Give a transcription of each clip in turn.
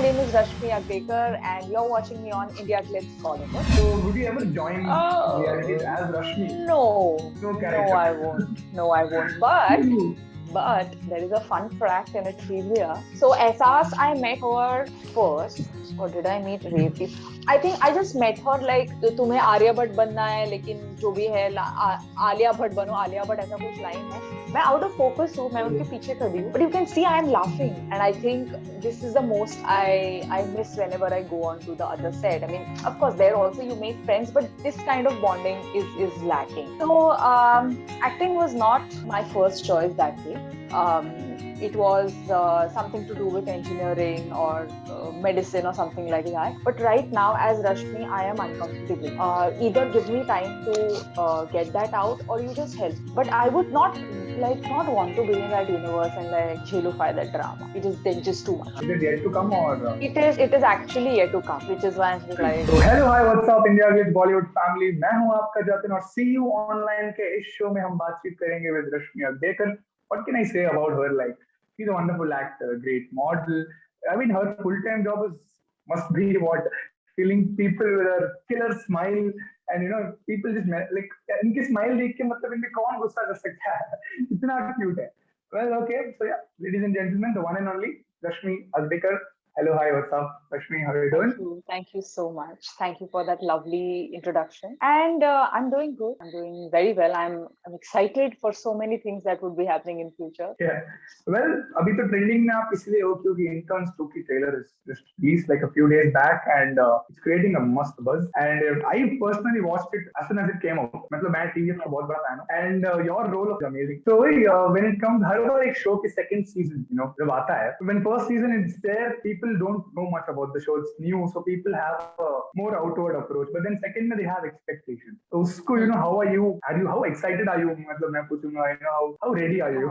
my name is Rashmi Agdekar and you're watching me on India Glitz Bollywood. So, would you ever join realities as Rashmi? No, No no, character. I won't. No, I won't. But there is a fun fact in a trivia. So, Asas, I met her first, or did I meet Revati? I think I just met her like तुम्हें आर्या भट्ट बनना है लेकिन जो भी है आलिया भट्ट बनो आलिया भट्ट ऐसा कुछ लाइन है मैं आउट ऑफ फोकस हूँ मैं उनके पीछे खड़ी हूँ but you can see I am laughing and I think this is the most I miss whenever I go on to the other set. I mean, of course, there also you make friends, but this kind of bonding is lacking. So acting was not my first choice that day. It was something to do with engineering or medicine or something like that. But right now, as Rashmi, I am uncomfortable. Either give me time to get that out, or you just help. But I would not want to be in that universe and like jelify that drama. It is then just too much. Is it yet to come or? It is actually yet to come, which is why I'm just like. So hello, hi, what's up, India Glitz Bollywood family. मैं हूँ आपका जतिन और see you online के इस show में हम बातचीत करेंगे with Rashmi Agdekar. What can I say about her? Like, she's a wonderful actor, great model. I mean, her full-time job must be what? Killing people with her killer smile. And you know, people just like इनकी smile देख के मतलब इनमें कौन गुस्सा कर सकता है? इतना cute है. Well, okay. So yeah, ladies and gentlemen, the one and only Rashmi Agdekar. Hello, hi, what's up, Rashmi? How are you doing? Thank you so much. Thank you for that lovely introduction. And I'm doing good. I'm doing very well. I'm excited for so many things that would be happening in future. Yeah. Well, अभी तो trending में आप इसलिए हो क्योंकि Interns 2 की trailer is just released like a few days back and it's creating a must buzz. And I personally watched it as soon as it came out. मतलब मैं TVF का बहुत बड़ा fan हूँ. And your role was amazing. So when it comes हर बार एक show के second season, you know, जब आता है, when first season is there, people don't know much about the show. It's new, so people have a more outward approach. But then second में they have expectations. So उसको, you know, how are you? How excited are you? मतलब मैं पूछूंगा, you know, how ready are you?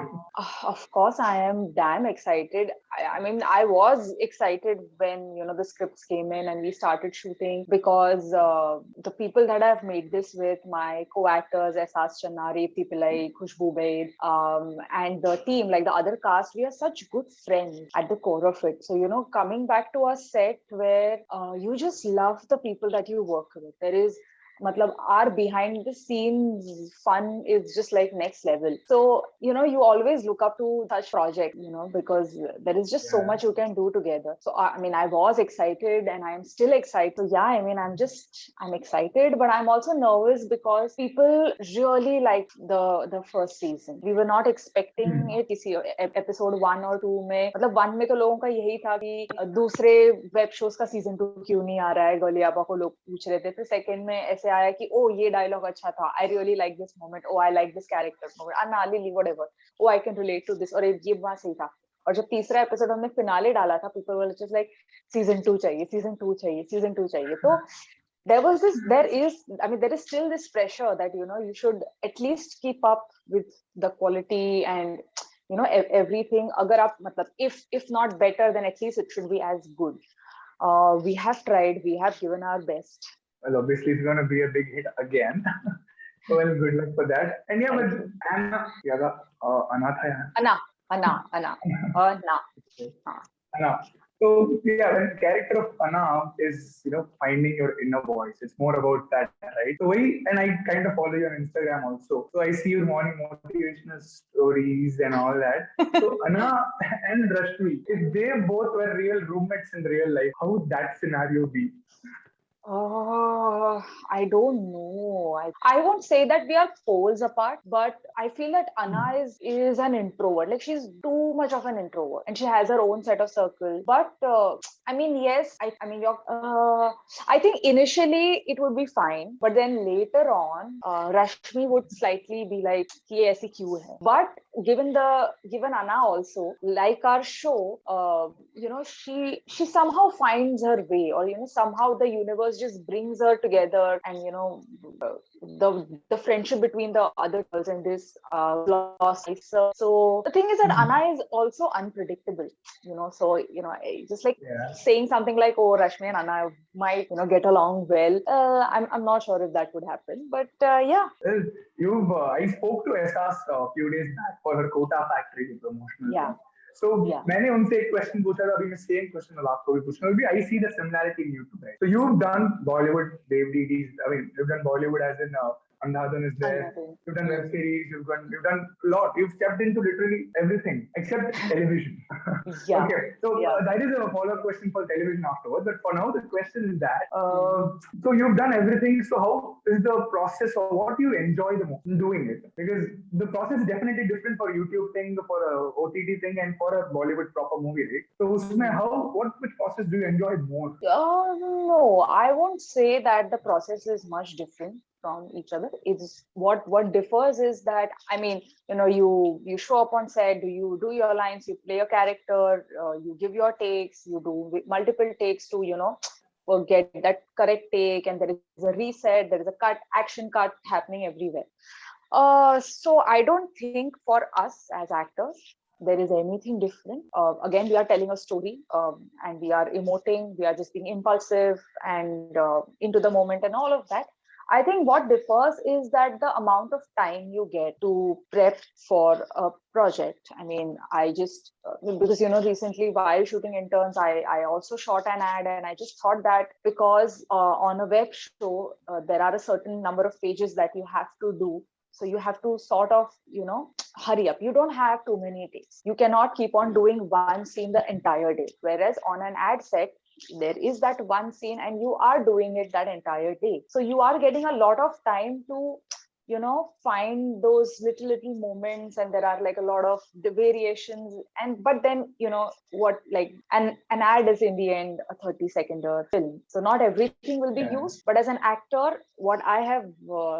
Of course, I am damn excited. I mean, I was excited when, you know, the scripts came in and we started shooting because the people that I've made this with, my co-actors, Asas Channa, Revati Pillai, Khushbu Baid, and the team, like the other cast, we are such good friends at the core of it. So, you know, coming back to a set where you just love the people that you work with. There is matlab our behind the scenes fun is just like next level. So, you know, you always look up to such project, you know, because there is just so much you can do together. So, I mean, I was excited and I'm still excited. So, yeah, I mean, I'm excited, but I'm also nervous because people really like the first season. We were not expecting it. किसी episode 1 or 2 में मतलब 1 में तो लोगों का यही था कि दूसरे वेब शोज का सीजन 2 क्यों नहीं आ रहा है गलियाबा को लोग पूछ रहे थे फिर सेकंड में ऐसे आया कि ओ ये डायलॉग अच्छा था I really like this moment oh I like this character moment I am really whatever oh I can relate to this और ये बात सही था और जब तीसरा एपिसोड हमने फिनाले डाला था people were just like season 2 चाहिए सीजन 2 चाहिए सीजन 2 चाहिए तो there is still this pressure that, you know, you should at least keep up with the quality and, you know, everything. Agar aap, matlab, if not better, then at least it should be as good. We have tried, we have given our best. Well, obviously it's going to be a big hit again. Well, good luck for that. And yeah, but Anna, Anna tha yahan. Anna. So yeah, when the character of Anna is, you know, finding your inner voice, it's more about that, right? So and I kind of follow you on Instagram also. So I see your morning motivational stories and all that. So Anna and Rashmi, if they both were real roommates in real life, how would that scenario be? Oh, I don't know. I won't say that we are poles apart, but I feel that Anna is an introvert. Like she's too much of an introvert, and she has her own set of circles. But I mean, yes, I mean, I think initially it would be fine, but then later on, Rashmi would slightly be like, "Ye aisi kyun hai?" But given Anna also, like our show, you know, she somehow finds her way, or, you know, somehow the universe just brings her together, and, you know, the friendship between the other girls in this lost. So the thing is that Anna is also unpredictable, you know. So, you know, just like saying something like, "Oh, Rashmi and Anna might, you know, get along well." I'm not sure if that would happen, but yeah. Well, I spoke to Esas a few days back for her Kota Factory promotional. Yeah. So Yeah. मैंने उनसे एक question पूछा था, अभी मैं same question अब आपको भी पूछना भी. I see the similarity in you two guys. So you've done Bollywood web DDs. I mean, you've done Bollywood as in Andhadhan is there. Another. You've done web series. You've done a lot. You've stepped into literally everything except television. Yeah. Okay, so Yeah. that is a follow-up question for television afterwards. But for now, the question is that so you've done everything. So how is the process, or what do you enjoy the most in doing it? Because the process is definitely different for YouTube thing, for a OTT thing, and for a Bollywood proper movie, right? So usme which process do you enjoy more? No, I won't say that the process is much different from each other. It's what differs is that, I mean, you show up on set, you do your lines, you play a character, you give your takes, you do multiple takes to get that correct take, and there is a reset, there is a action cut happening everywhere. So I don't think for us as actors there is anything different. Again, we are telling a story, and we are emoting, we are just being impulsive and into the moment and all of that. I think what differs is that the amount of time you get to prep for a project. I mean, I just, because, recently while shooting Interns, I also shot an ad, and I just thought that because on a web show, there are a certain number of pages that you have to do. So you have to sort of, hurry up. You don't have too many days. You cannot keep on doing one scene the entire day. Whereas on an ad set, there is that one scene and you are doing it that entire day. So you are getting a lot of time to find those little moments, and there are like a lot of the variations. And but then what, like an ad is in the end a 30-second film, so not everything will be used. But as an actor, what I have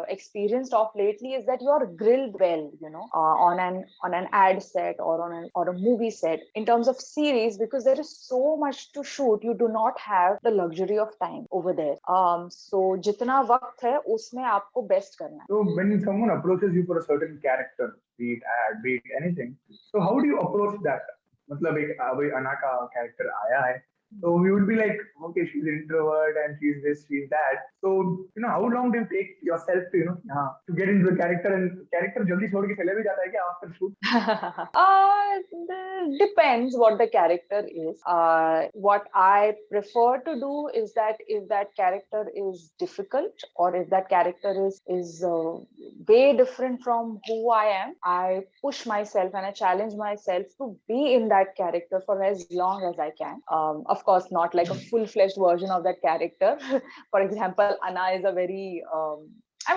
experienced of lately is that you are grilled well, on an ad set or or a movie set. In terms of series, because there is so much to shoot, you do not have the luxury of time over there. So जितना वक्त है उसमें आपको best करना है. So when someone approaches you for a certain character, be it ad, be it anything, so how do you approach that? मतलब एक अभी अना का character आया है, so we would be like, okay, she's an introvert and she's this, she's that. So how long do you take yourself to to get into the character, and character जल्दी छोड़ के चले भी जाता है क्या after shoot? Depends what the character is. What I prefer to do is that if that character is difficult, or if that character is way different from who I am, I push myself and I challenge myself to be in that character for as long as I can. Of course, not like a full-fledged version of that character. For example, Anna is a very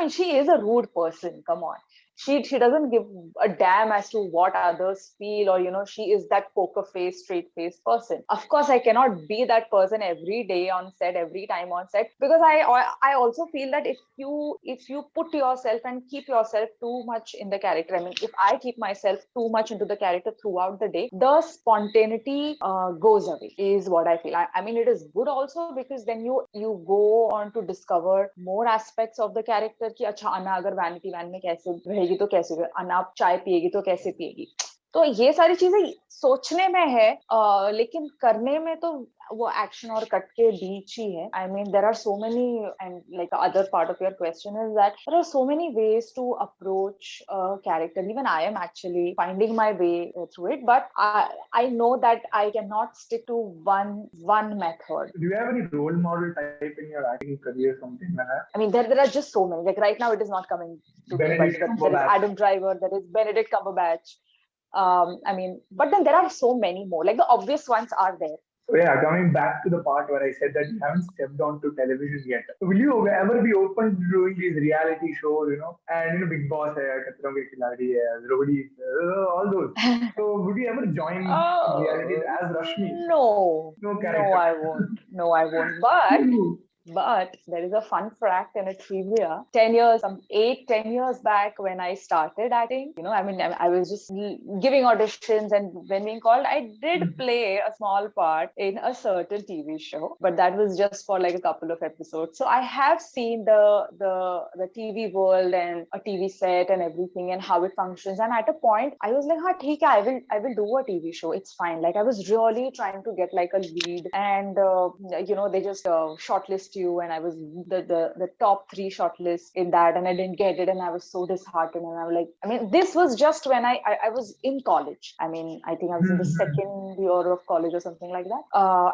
she is a rude person. Come on. She doesn't give a damn as to what others feel, or she is that poker face, straight face person. Of course, I cannot be that person every day on set, every time on set, because I also feel that if you put yourself and keep yourself too much in the character, I mean, if I keep myself too much into the character throughout the day, the spontaneity goes away, is what I feel. I mean, it is good also, because then you go on to discover more aspects of the character. कि अच्छा, अन्ना अगर vanity van में कैसे रहेगी तो कैसे, अन्ना आप चाय पिएगी तो कैसे पिएगी. तो ये सारी चीजें सोचने में है, लेकिन करने में तो वो एक्शन और कट के बीच ही है. I mean, there are so many, and like the other part of your question is that there are so many ways to approach a character. Even I am actually finding my way through it, but I know that I cannot stick to one method. Do you have any role model type in your acting career, something like that? I mean, there are just so many. Like right now, it is not coming to me, but there is Adam Driver, there is Benedict Cumberbatch. I mean, but then there are so many more. Like the obvious ones are there. So yeah, coming back to the part where I said that you haven't stepped onto television yet. So will you ever be open to doing these reality shows, and Bigg Boss, Khatron Ke Khiladi, Roadies, all those. So would you ever join realities as Rashmi? No, No character. No, I won't. But there is a fun fact and a trivia. 10 years back when I started acting, I mean, I was just giving auditions, and when being called, I did play a small part in a certain TV show, but that was just for like a couple of episodes. So I have seen the TV world and a TV set and everything and how it functions. And at a point, I was like, "Ha, theek hai, I will do a TV show. It's fine." Like I was really trying to get like a lead, and they just shortlist shortlist you, and I was the top 3 shortlist in that, and I didn't get it, and I was so disheartened. And I was like, I mean, this was just when I was in college. I mean, I think I was in the second year of college or something like that.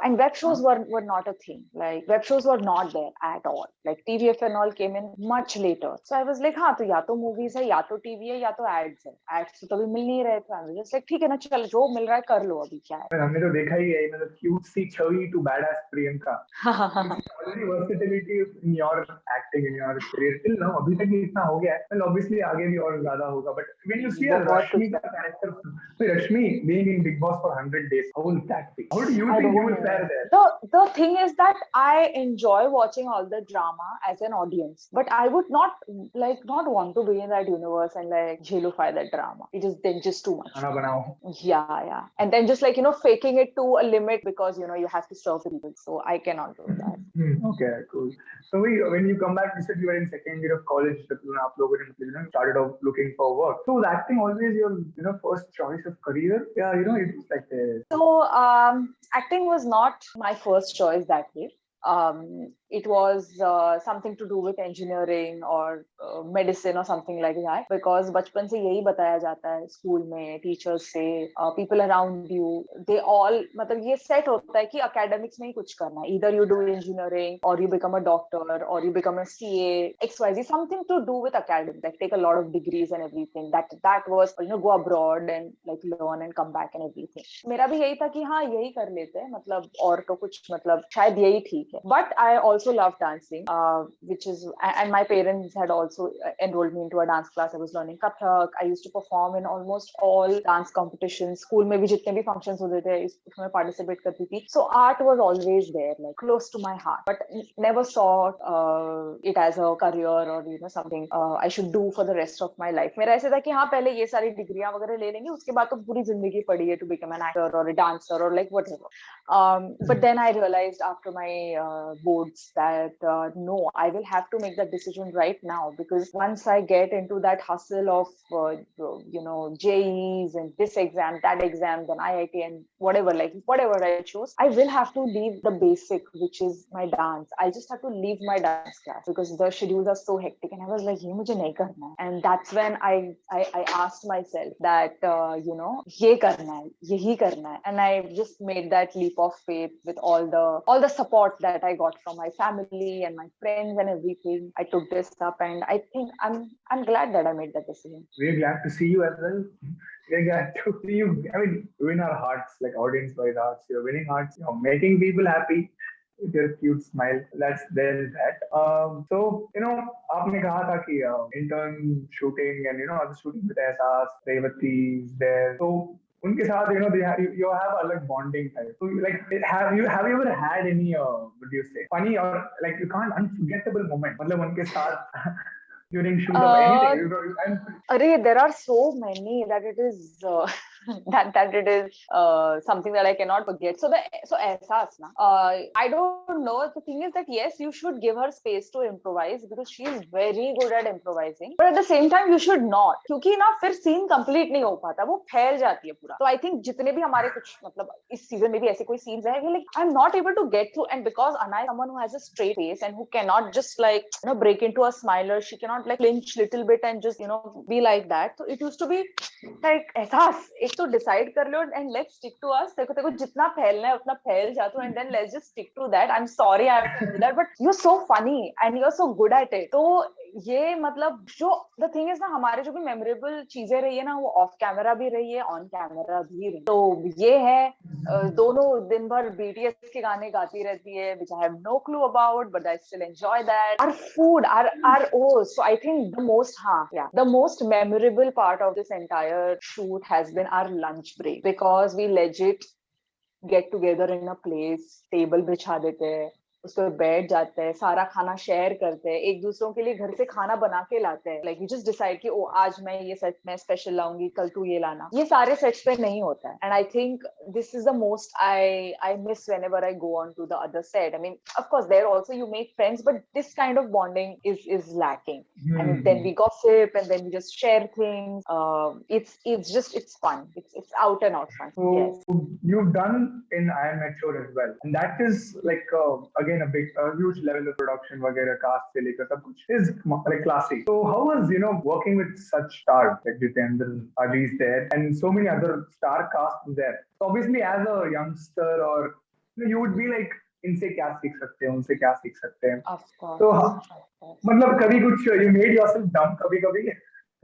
And web shows were not a thing. Like web shows were not there at all. Like TVF and all came in much later. So I was like, हाँ तो या तो movies है, या तो TV है, या तो ads है. Ads तो कभी मिल नहीं रहे थे. I was just like, ठीक है ना, चल जो मिल रहा है कर लो, अभी क्या है. हमने तो देखा ही है, मतलब cute C Chhavi to badass Priyanka. Already versatility in your acting, in your career till now, अभी तक ही इतना हो गया है. Well, obviously आगे भी और ज्यादा होगा. But when you see a Rashmi का character, Rashmi being in Bigg Boss for 100 days, how will that be? How do you think you will fare there? The thing is that I enjoy watching all the drama as an audience, but I would not want to be in that universe and like jailify that drama. It is then just too much. Yeah. And then just like, faking it to a limit because, you have to serve people. So I cannot do that. Okay, cool. So when you come back, you said you were in second year of college, started off looking for work. So was acting always your, first choice of career? Yeah, it was like this. So acting was not my first choice that way. It was something to do with engineering or medicine or something like that, because बचपन से यही बताया जाता है school में, teachers से, people around you, they all, मतलब ये सेट होता है कि academics में ही कुछ करना है, either you do engineering or you become a doctor or you become a CA, XYZ, something to do with academics, like take a lot of degrees and everything. That was, go abroad and like learn and come back and everything. मेरा भी यही था कि हाँ यही कर लेते हैं, मतलब और तो कुछ, मतलब शायद यही ठीक है. But I also love dancing, which is, and my parents had also enrolled me into a dance class. I was learning Kathak. I used to perform in almost all dance competitions. School में भी जितने भी functions होते थे, उसमें participate करती थी. So art was always there, like close to my heart, but never saw it as a career or something I should do for the rest of my life. मेरा ऐसे था कि हाँ पहले ये सारी डिग्रियां वगैरह ले लेंगे, उसके बाद तो पूरी जिंदगी पड़ी है to become an actor or a dancer or like whatever. But then I realized after my boards that no, I will have to make that decision right now, because once I get into that hustle of JEEs and this exam, that exam, then IIT and whatever I choose, I will have to leave the basic, which is my dance. I just have to leave my dance class because the schedules are so hectic, and I was like, ये मुझे नहीं करना है. And that's when I asked myself that ये करना है, यही करना है, and I just made that leap of faith with all the support that I got from my family and my friends and everything. I took this up, and I think I'm glad that I made that decision. We're glad to see you as well. We're glad to see you. I mean, win our hearts, like audience-wise hearts. You're winning hearts. You're making people happy with your cute smile. There's that. So आपने कहा था कि intern shooting and other shooting with Ehsaas, Revati is there. So उनके साथ you have a like bonding type. So like have you ever had any what do you say, funny or like you can't unforgettable moment मतलब उनके साथ during shoot of anything? There are so many that it is that it is something that I cannot forget. So Ehsaas na, I don't know. The thing is that yes, you should give her space to improvise because she is very good at improvising. But at the same time, you should not, क्योंकि ना फिर scene complete नहीं हो पाता, वो फैल जाती है पूरा. So I think जितने भी हमारे कुछ मतलब इस season में भी ऐसे कोई scenes हैं कि like I'm not able to get through, and because Anna is someone who has a straight face and who cannot just like break into a smiler, she cannot like flinch little bit and just be like that. So it used to be like Ehsaas, एक तो decide कर लो and let's stick to us. तेको जितना फैलना है उतना फैल जा तू, and then let's just stick to that. I'm sorry I have to do that, but you're so funny and you're so good at it. तो ये मतलब जो the thing is ना, हमारे जो भी memorable चीजें रही है ना, वो off camera भी रही है, on camera भी रही. तो ये है, दोनों दिन भर BTS के गाने गाती रहती है, which I have no clue about, but I still enjoy that. Our food, so I think the most memorable part of this entire shoot has been our lunch break, because we legit get together in a place, table बिछा देते हैं, उस पर बैठ जाते हैं, सारा खाना शेयर करते हैं, एक दूसरों के लिए घर से खाना बना के लाते हैं. Like you just decide कि आज मैं ये सेट में स्पेशल लाऊंगी, कल तू ये लाना. ये सारे सेट्स पे नहीं होता है. And I think this is the most I miss whenever I go on to the other set. I mean, of course, there also you make friends, but this kind of bonding is lacking. And then we gossip and then we just share things. It's fun. It's out and out fun. So yes. you've done in Immature as well, and that is like again again a huge level of production वगैरह cast से लेकर सब कुछ is like classic. So how was working with such stars like Jitendra, Ali's there, and so many other star casts there? So obviously as a youngster or you would be like इनसे क्या सीख सकते हैं उनसे क्या सीख सकते हैं. Of course, तो of course. मतलब कभी कुछ you made yourself dumb कभी कभी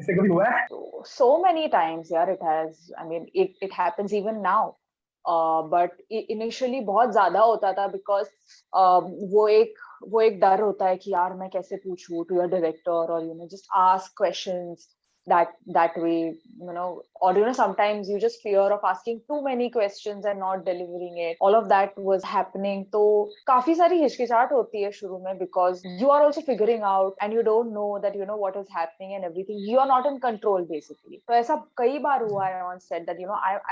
ऐसे कभी हुआ है? So many times, yeah, it has. I mean, it happens even now. But initially बहुत ज्यादा होता था because वो एक डर होता है कि यार मैं कैसे पूछूं to your director, or just ask questions that way, or sometimes you just fear of asking too many questions and not delivering it. All of that was happening. तो काफी सारी हिचकिचाहट होती है शुरू में because you are also figuring out and you don't know that what is happening and everything. You are not in control basically. तो ऐसा कई बार हुआ है on set that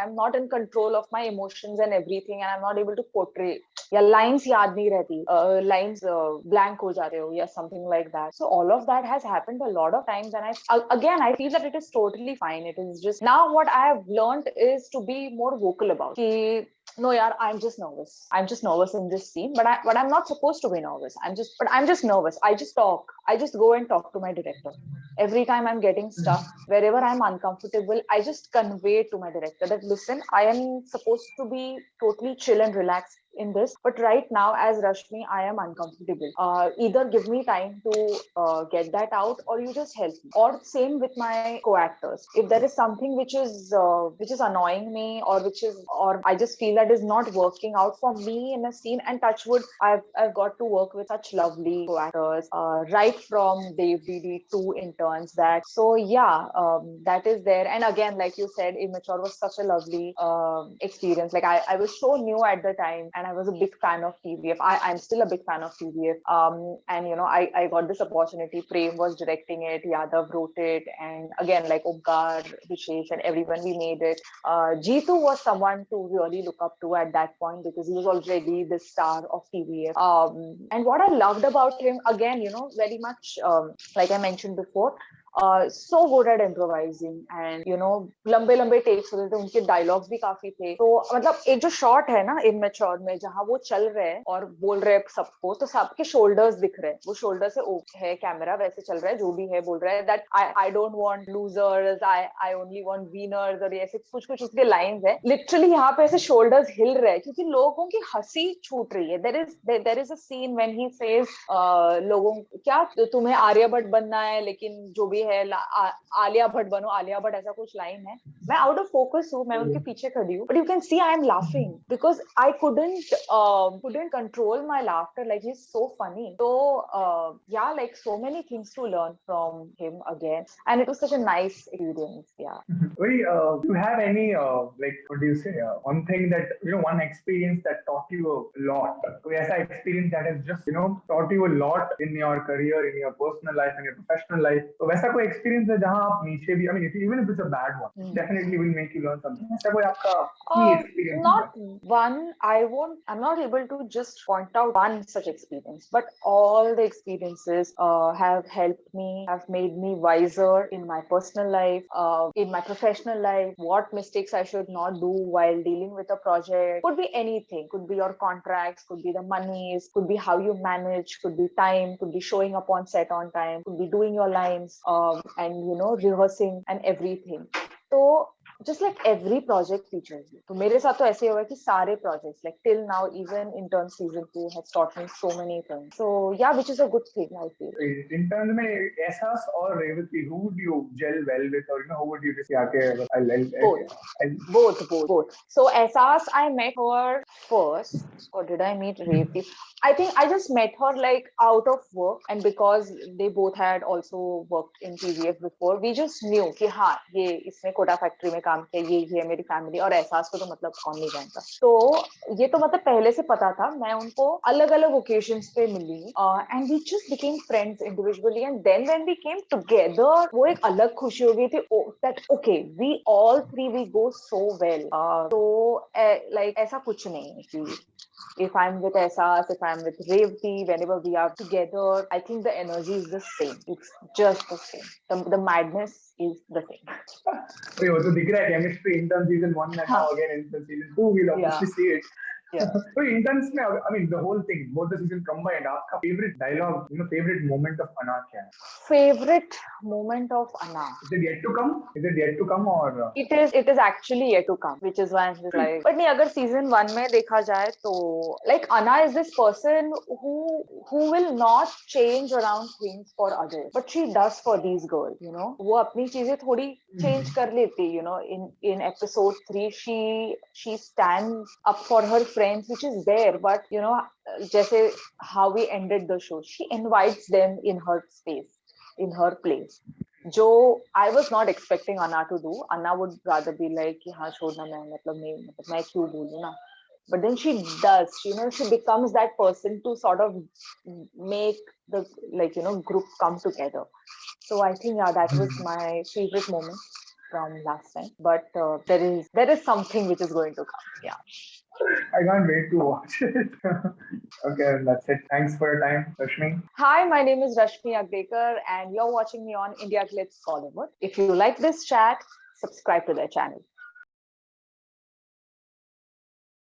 I'm not in control of my emotions and everything, and I'm not able to portray. या lines याद नहीं रहती, lines blank हो जाते हो या something like that. So all of that has happened a lot of times, and I feel that it is totally fine. It is just now what I have learned is to be more vocal about कि no yaar, I'm just nervous in this scene, but I'm not supposed to be nervous. I'm just nervous. I just go and talk to my director every time I'm getting stuck. Wherever I'm uncomfortable, I just convey to my director that listen, I am supposed to be totally chill and relaxed in this, but right now as Rashmi I am uncomfortable. Either give me time to get that out, or you just help me. Or same with my co-actors, if there is something which is annoying me, or I just feel that is not working out for me in a scene, and touch wood, I've got to work with such lovely co-actors, right from Dev DD to Interns. That is there. And again, like you said, Immature was such a lovely experience. Like I was so new at the time, and I was a big fan of TVF. I'm still a big fan of TVF. And I got this opportunity. Prem was directing it, Yadav wrote it, and again, like Omkar, Vishesh, and everyone, we made it. Jeetu was someone to really look up to at that point because he was already the star of TVF. And what I loved about him, again, very much like I mentioned before, so good at improvising, and लंबे लंबे takes होते थे, उनके dialogues भी काफी थे. तो मतलब एक जो शॉट है ना इमेच्योर में, जहाँ वो चल रहे हैं और बोल रहे हैं सबको, तो सबके शोल्डर्स दिख रहे हैं, वो शोल्डर से है कैमरा वैसे चल रहा है, जो भी है बोल रहा है that I don't want losers, I only want winners, और ऐसे कुछ कुछ उसके लाइंस है. लिटरली यहाँ पे ऐसे शोल्डर्स हिल रहे हैं क्योंकि लोगों की हंसी छूट रही है. There is a scene when he says लोगों क्या तुम्हें आर्या भट्ट बनना है, लेकिन जो भी है आलिया भट्ट बनो, आलिया भट्ट, ऐसा कुछ लाइन है. मैं आउट ऑफ फोकस हूँ, मैं उनके पीछे खड़ी हूँ, but you can see I am laughing because I couldn't control my laughter. Like he's so funny. So like so many things to learn from him again, and it was such a nice experience. Very, do you have any like what do you say? One thing that one experience that taught you a lot. कोई ऐसा experience that has just taught you a lot in your career, in your personal life, in your professional life. तो वैसा कोई experience है जहाँ आप नीचे भी, I mean, even if it's a bad one, definitely will make you learn something. ऐसा कोई आपका key experience? Not one. I'm not able to just point out one such experience, but all the experiences have helped me, have made me wiser in my personal life, in my professional life. What mistakes I should not do while dealing with a project. Could be anything. Could be your contracts. Could be the monies. Could be how you manage. Could be time. Could be showing up on set on time. Could be doing your lines and rehearsing and everything. So just like every project teaches you. तो मेरे साथ तो ऐसे हुआ कि सारे projects, like till now, even intern season 2 has taught me so many things. So yeah, which is a good thing, I feel. In terms में एहसास और Revati, who would you gel well with, or who would you just both. So Ehsas, I met her first, or did I meet Revati? I think I just met her like out of work, and because they both had also worked in TVF before, we just knew कि हाँ ये इसने Kota factory में काम किया, ये है मेरी फैमिली, और एहसास को तो मतलब कौन नहीं जानता. तो ये तो मतलब पहले से पता था. मैं उनको अलग अलग ओकेजन्स पे मिली, and we just became friends individually, and then when we came together, वो एक अलग खुशी हो गई थी that okay, we all three we go so well. So like ऐसा कुछ नहीं है कि if I'm with Ehsas, if I'm with Revati, whenever we are together, I think the energy is the same. It's just the same. The madness is the same. वो तो दिख रहा है chemistry intern season 1 and now again intern season 2 we'll obviously see it. Yeah. So Interns में I mean the whole thing, both the season combined. आपका favorite dialogue, favorite moment of Anna क्या है? Favorite moment of Anna. Is it yet to come? Is it yet to come or? It is actually yet to come, which is why I'm just like. But नहीं, अगर season 1 में देखा जाए तो like Anna is this person who will not change around things for others, but she does for these girls. वो अपनी चीजें थोड़ी change कर लेती. In episode 3 she stands up for her friends, which is there, but जैसे how we ended the show, she invites them in her space, in her place. जो I was not expecting Anna to do. Anna would rather be like कि हाँ छोड़ना, मैं क्यों बोलूँ ना. But then she does, she becomes that person to sort of make the group come together. So I think that was my favorite moment from last time. But there is something which is going to come. Yeah. I can't wait to watch it. Okay, that's it. Thanks for your time, Rashmi. Hi, my name is Rashmi Agdekar, and you're watching me on India Glitz Bollywood. If you like this chat, subscribe to their channel.